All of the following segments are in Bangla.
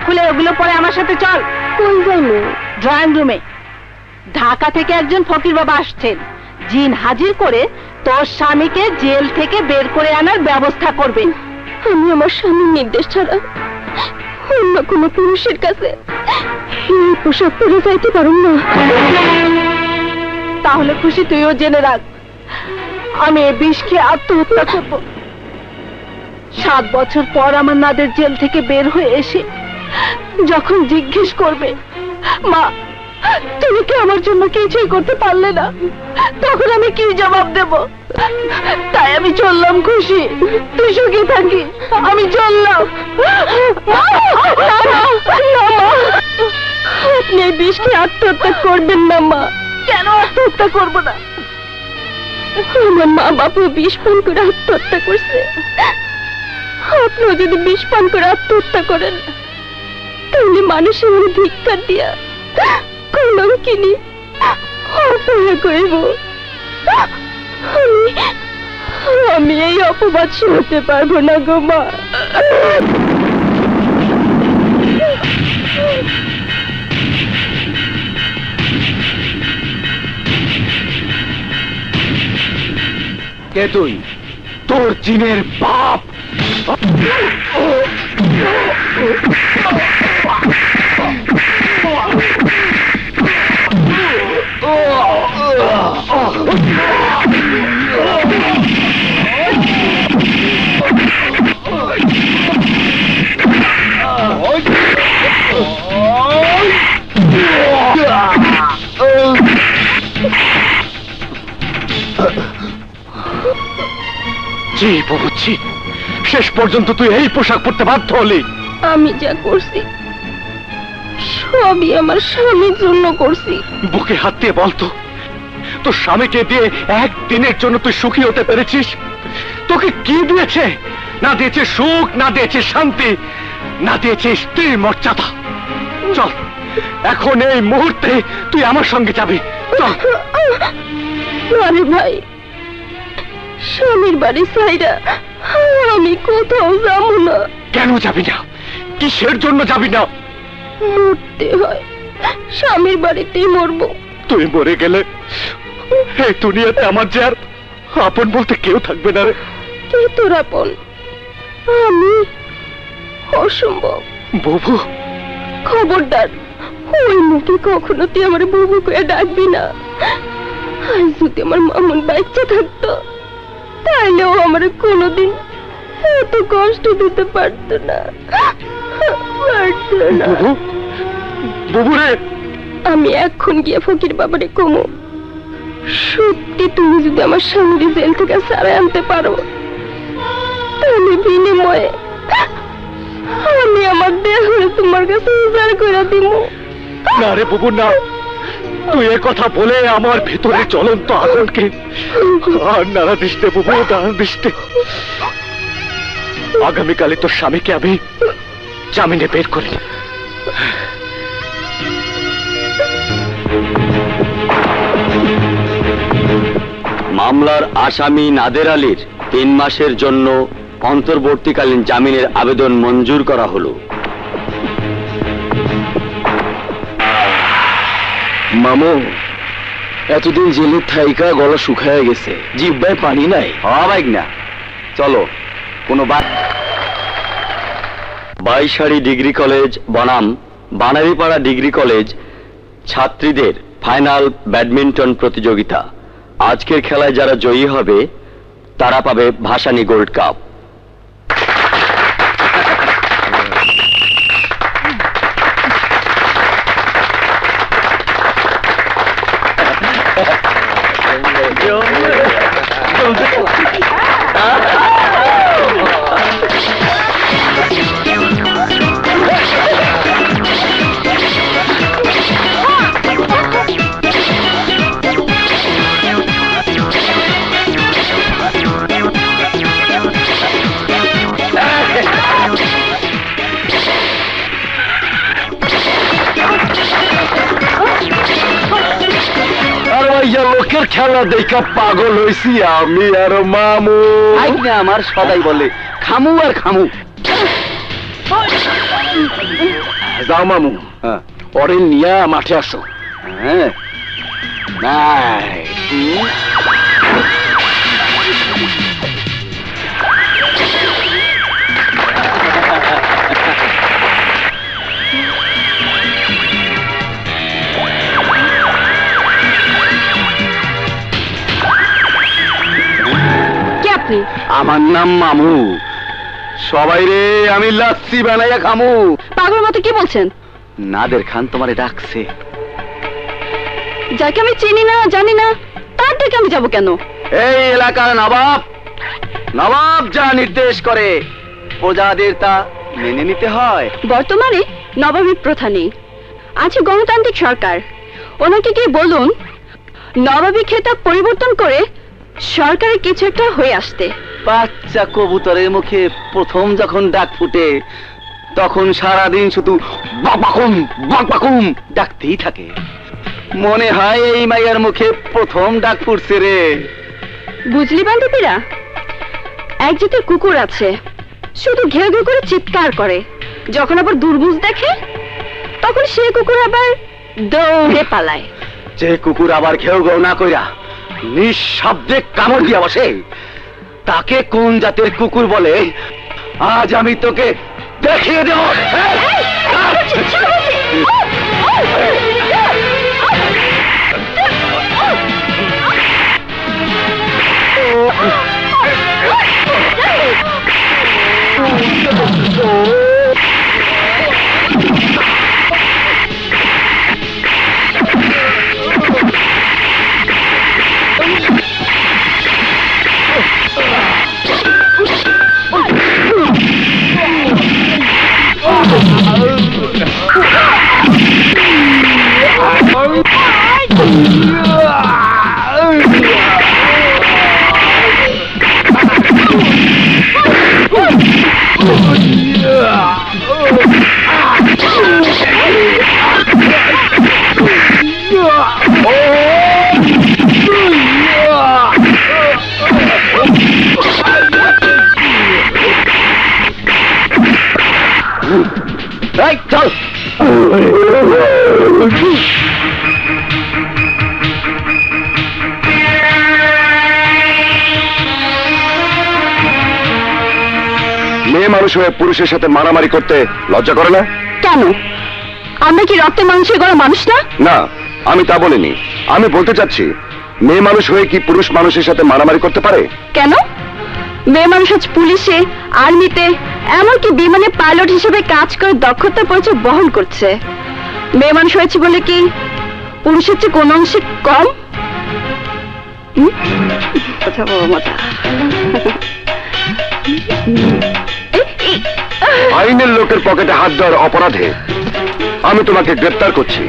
খুলে ওগুলো পরে আমার সাথে চল। কোন যাইমু? ড্রয়িং রুমে। ঢাকা থেকে একজন ফকির বাবা আসছেন, জিন হাজির করে তোর স্বামীকে জেল থেকে বের করে আনার ব্যবস্থা করবেন। আমি আমার স্বামীর নির্দেশ ছাড়া অন্য কোনো পুরুষের কাছে এই পোশাক পরে যাইতে পারুম না। তাহলে খুশি, তুইও জেনে রাখ, আমি এই বিষ খেয়ে আত্মহত্যা করব। 7 বছর পর আমার নাদের জেল থেকে বের হয়ে এসে যখন জিজ্ঞেস করবে, মা তুমি কি আমার জন্য কিছুই করতে পারলে না, তখন আমি কি জবাব দেব? তাই আমি চললাম খুশি, তুই সুখী থাকি, আমি চললাম। আপনি এই বিষ খেয়ে আত্মহত্যা করবেন না মা। কেন আত্মহত্যা করবো না? আমার মা বাপু বিষ পান করে আত্মহত্যা করছে। আপনিও যদি বিষ পান করে আত্মহত্যা করেন তাহলে মানুষের ভিক্ষা দিয়া কলম কিনি অপয়া করিব। আমি এই অপবাদ শুনতে পারবো না গো মা। কে তুই? তোর জিনের বাপ। জি বুঝছি, শেষ পর্যন্ত তুই এই পোশাক পরতে বাধ্য হলি। আমি যা করছি সবই আমার স্বামীর জন্য করছি। বুকে হাত দিয়ে বলতো, তোর স্বামীকে দিয়ে একদিনের জন্য তুই সুখী হতে পেরেছিস? তোকে কি দিয়েছে? না দিয়েছে সুখ, না দিয়েছে শান্তি, না দিয়েছে স্ত্রীর মর্যাদা। চল এখন এই মুহূর্তে তুই আমার সঙ্গে যাবি, চল। আরে ভাই, স্বামীর বাড়ি সাইরা আমি কোথাও যাবো না। কেন যাবি না? কিসের জন্য যাবি না? মরতে হয় স্বামীর বাড়িতেই মরবো। তুই মরে গেলে এই দুনিয়াতে আমার যে আর আপন বলতে কেউ থাকবে না রে। কে তোর আপন? আমি অসম্ভব। বুবু, খবরদার ওই মুখে কখনো তুই আমার বুবু করে ডাকবি না। আজ যদি আমার মামুন বাচ্চা থাকতো তাহলে ও আমার কোনোদিন এত কষ্ট দিতে পারতো না। বুবু, বুবু রে। আমি এখন গিয়ে ফকির বাবারে কমো, সত্যি তুমি যদি আমার স্বামীর জেল থেকে ছাড়াই আনতে পারো তাহলে বিনিময়ে আমি আমার দেহ তোমার কাছে উজাড় করে দিব। না রে বুবু না, তুই এ কথা বলে আমার ভেতরে জ্বলন্ত আগুনকে আর নাড়া দিস নে বুবু, নাড়া দিস নে। আগামীকালে তোর স্বামীকে আমি জামিনে বের করি। মামলার আসামি নাদের আলীর 3 মাসের জন্য অন্তর্বর্তীকালীন জামিনের আবেদন মঞ্জুর করা হলো। মামু, এতদিন জেলের থাইকা গলা শুকায় গেছে, জিহ্বায় পানি নাই। হবাইক না, চলো কোনো বাইশাড়ি ডিগ্রি কলেজ বনাম বানারীপাড়া ডিগ্রি কলেজ ছাত্রীদের ফাইনাল ব্যাডমিন্টন প্রতিযোগিতা। আজকের খেলায় যারা জয়ী হবে তারা পাবে ভাসানী গোল্ড কাপ। লোকের খেলা দেখা পাগল হয়েছি আমি আর মামু। আমার সদাই বলে খামু আর খামু। যাও মামু, ওরে নিয়ে মাঠে আসো। হ্যাঁ, কে আপনি? আমার নাম মামু। সবাই রে আমি লাচ্ছি বানাইয়া খামু। পাগল মতো কি বলছেন? নাদের খান তোমারে ডাকছে। যাকে আমি চিনি না জানি না তার থেকে আমি যাব কেন? এই এলাকার নবাব, নবাব যা নির্দেশ করে প্রজাদের তা মেনে নিতে হয়। বর্তমানে নবাবী প্রথা নেই, আছে গণতান্ত্রিক সরকার। ওনাকে কি বলুন নবাবী খেতাব পরিবর্তন করে সরকারের কিছু একটা হয়ে আসতে। বাচ্চা কবুতরের মুখে প্রথম যখন ডাক ফুটে তখন সারাদিন শুধু বাকবাকুম বাকবাকুম ডাকতেই থাকে। মনে হয় এই মাইয়ার মুখে প্রথম ডাক ফুটছে রে। বুঝলি বান্ধবীরা, এক জাতের কুকুর আছে, শুধু ঘেউ ঘেউ করে চিৎকার করে। যখন আবার দুর্বুঝ দেখে তখন সে কুকুর আবার দৌড়ে পালায়। যে কুকুর আবার ঘেউ ঘেউ না কইরা নিঃশব্দে কামড় দিয়া বসে তাকে কোন জাতের কুকুর বলে আজ আমি তোকে দেখিয়ে দেব। চল মেয়ে মানুষ হয়ে পুরুষের সাথে মারামারি করতে লজ্জা করে না? কেন? আমরা কি রক্তে মাংসে গড়া মানুষ না? না, আমি তা বলিনি। আমি বলতে চাচ্ছি মেয়ে মানুষ হয়ে কি পুরুষ মানুষের সাথে মারামারি করতে পারে? কেন? মেয়ে মানুষ আজ পুলিশে, আর্মিতে, এমনকি বিমানে পাইলট হিসেবে কাজ করে দক্ষতা পরিচয় বহন করছে। মেয়ে মানুষ হয়েছে বলে কি পুরুষের চেয়ে কোন অংশে কম? কথা বলো মজা। আইনের লোকের পকেটে হাত দেওয়ার অপরাধে আমি তোমাকে গ্রেপ্তার করছি।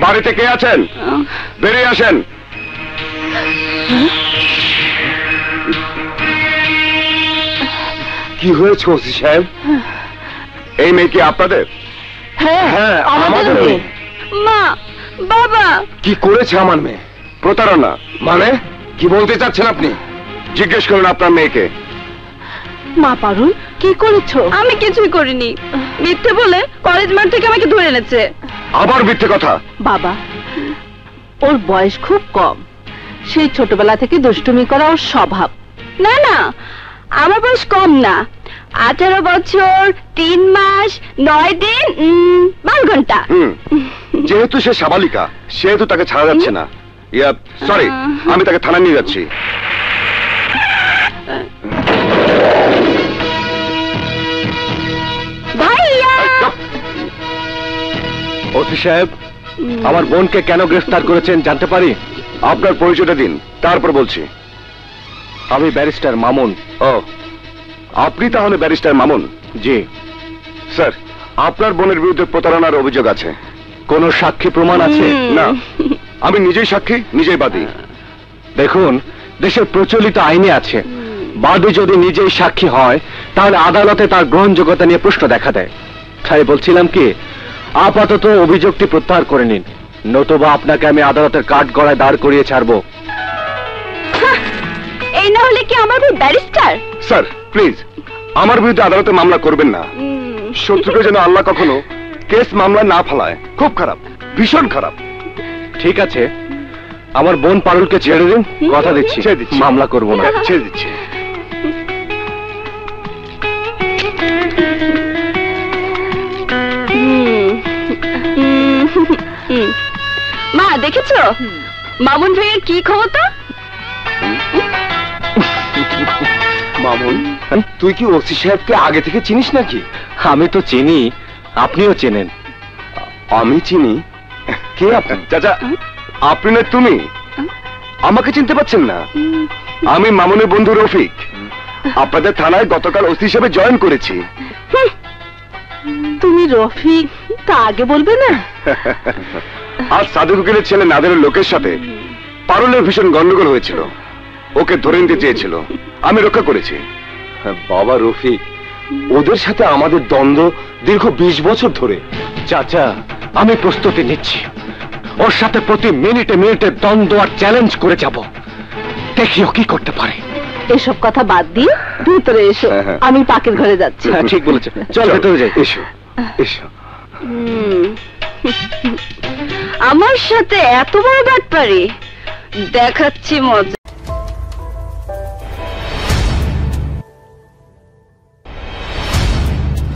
বাড়িতে কে আছেন? বেরিয়ে আসেন। কি হয়েছে ওসি সাহেব? এই মেয়ে কি আপনাদের? হ্যাঁ, আমাদের মেয়ে। মা, বাবা। কি করেছে আমার মেয়ে? প্রতারণা মানে কি বলতে চাচ্ছেন আপনি? জিজ্ঞেস করুন আপনার মেয়েকে। মা পারুল, কি করেছো? আমি কিছুই করিনি, মিথ্যে বলে কলেজ মাঠ থেকে আমাকে ধরে এনেছে। আবার মিথ্যে কথা? বাবা, ওর বয়স খুব কম, সেই ছোটবেলা থেকে দুষ্টুমি করা ওর স্বভাব। না না, আমার বয়স কম না, 18 বছর 3 মাস 9 দিন 12 ঘন্টা। যেহেতু সে সাবালিকা সেহেতু তাকে ছাড়া যাচ্ছে না। সরি, আমি তাকে থানায় নিয়ে যাচ্ছি। ভাইয়া, ওসি সাহেব, আমার বোনকে কেন গ্রেফতার করেছেন জানতে পারি? আপনার পরিচয়টা দিন, তারপর বলছি। আমি ব্যারিস্টার মামুন। ও, আপনি তাহলে ব্যারিস্টার মামুন? জি স্যার। আপনার বোনের বিরুদ্ধে প্রতারণার অভিযোগ আছে। কোনো সাক্ষী প্রমাণ আছে? না, আমি নিজেই সাক্ষী, নিজেই বাদী। দেখুন, দেশের প্রচলিত আইনে আছে বাদী যদি নিজেই সাক্ষী হয় তাহলে আদালতে তার গ্রহণযোগ্যতা নিয়ে প্রশ্ন দেখা দেয়। তাই বলছিলাম কি, আপাতত অভিযোগটি প্রত্যাহার করে নিন, নতুবা আপনাকে আমি আদালতের কাঠ গড়ায় দাঁড় করিয়ে ছাড়বো। এই না হলে কি আমার ব্যারিস্টার? স্যার প্লিজ, আমার বিরুদ্ধে আদালতে মামলা করবেন না। শত্রুকে যেন আল্লাহ কখনো কেস মামলা না ফেলায়। খুব খারাপ, ভীষণ খারাপ। ঠিক আছে, আমার বোন পারুলকে ছেড়ে দিন, কথা দিচ্ছি মামলা করবো না। ছেড়ে দিচ্ছি। মা দেখেছো মামুন ভাইয়ের কি ক্ষমতা? মামুন, তুই কি ওসি সাহেবকে আগে থেকে চিনিস নাকি? আমি তো চিনি, আপনিও চেনেন। আমি চিনি? কে আপনি? চাচা, আপনি না তুমি? আমাকে চিনতে পারছেন না? আমি মামুনের বন্ধু রফিক, আপনাদের থানায় গতকাল ওসি হিসেবে জয়েন করেছি। তুমি রফিক, তা আগে বলবে না? আজ সাদুর উকিলের ছেলে নাদেরের লোকের সাথে পারুলের ভীষণ গন্ডগোল হয়েছিল, ওকে ধরে নিতে চেয়েছিল, আমি রক্ষা করেছি। বাবা রফিক, ওদের সাথে আমাদের দ্বন্দ্ব দীর্ঘ 20 বছর ধরে। চাচা, আমি প্রস্তুতি নিচ্ছি, ওর সাথে প্রতি মিনিটে মিনিটে দ্বন্দ্ব আর চ্যালেঞ্জ করে যাব, দেখিও কি করতে পারে। এসব কথা বাদ দিয়ে ভিতরে এসো, আমি পাকের ঘরে যাচ্ছি। ঠিক বলেছে, চল ভেতরে যাই। এসো এসো। আমার সাথে এত বড় ব্যাপারে দেখাচ্ছি মজা।